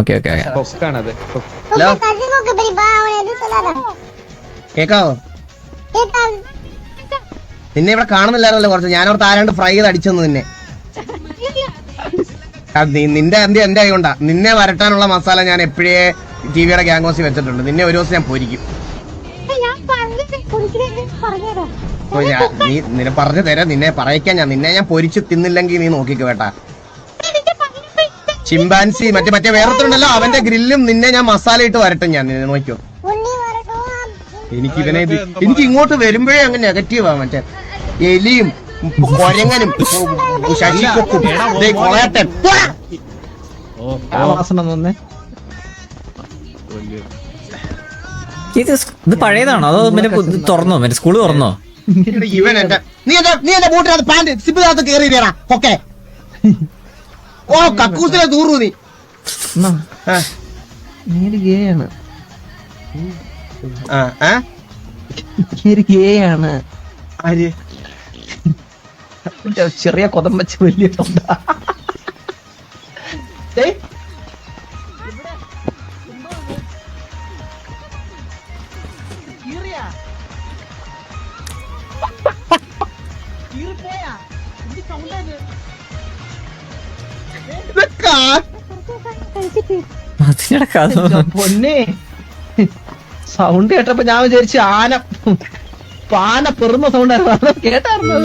Okay okay hello കേക്കാവോ? നിന്നെ ഇവിടെ കാണുന്നില്ലായിരുന്നല്ലോ കുറച്ച്. ഞാനോർത്ത് ആരാണ്ട് ഫ്രൈ ചെയ്ത് അടിച്ചെന്ന് നിന്നെ. നിന്റെ അന്ത്യം എന്റെ ആയിക്കൊണ്ടാ. നിന്നെ വരട്ടാനുള്ള മസാല ഞാൻ എപ്പോഴേ ടിവിയുടെ ഗ്യാങ്കോസി വെച്ചിട്ടുണ്ട്. നിന്നെ ഒരു ദിവസം ഞാൻ പൊരിക്കും. നീ നിന്നെ പറഞ്ഞു തരാം. നിന്നെ പറയിക്കാൻ നിന്നെ ഞാൻ പൊരിച്ച് തിന്നില്ലെങ്കിൽ നീ നോക്കിക്കോ കേട്ടാ. ചിമ്പാൻസി മറ്റേ വേറെത്തുണ്ടല്ലോ അവന്റെ ഗ്രില്ലും നിന്നെ ഞാൻ മസാല ഇട്ട് വരട്ടും. ഞാൻ നിന്നെ നോക്കിയോ. എനിക്ക് ഇങ്ങോട്ട് വരുമ്പോഴേ അങ്ങ് നെഗറ്റീവാ. മറ്റേ എലിയും കൊരങ്ങനും ശശികൊക്കും കൊളയട്ടൻ. ഇത് പഴയതാണോ അതോ തുറന്നോ? മറ്റേ സ്കൂള് തുറന്നോ? ഇവൻ നീ എന്റെ ബൂട്ടിനകത്ത് പാന്റ് സിബിനകത്ത് കയറിയില്ലേടാ. ഓക്കെ ഓ കക്കൂസിലെ ദൂറു നീ ആണ്. ചെറിയ കൊതമ്പച്ച് വലിയ പൊന്നെ സൗണ്ട് കേട്ടപ്പോ ഞാൻ വിചാരിച്ചു ആന പെറുന്ന സൗണ്ടായിരുന്നു കേട്ടായിരുന്നു.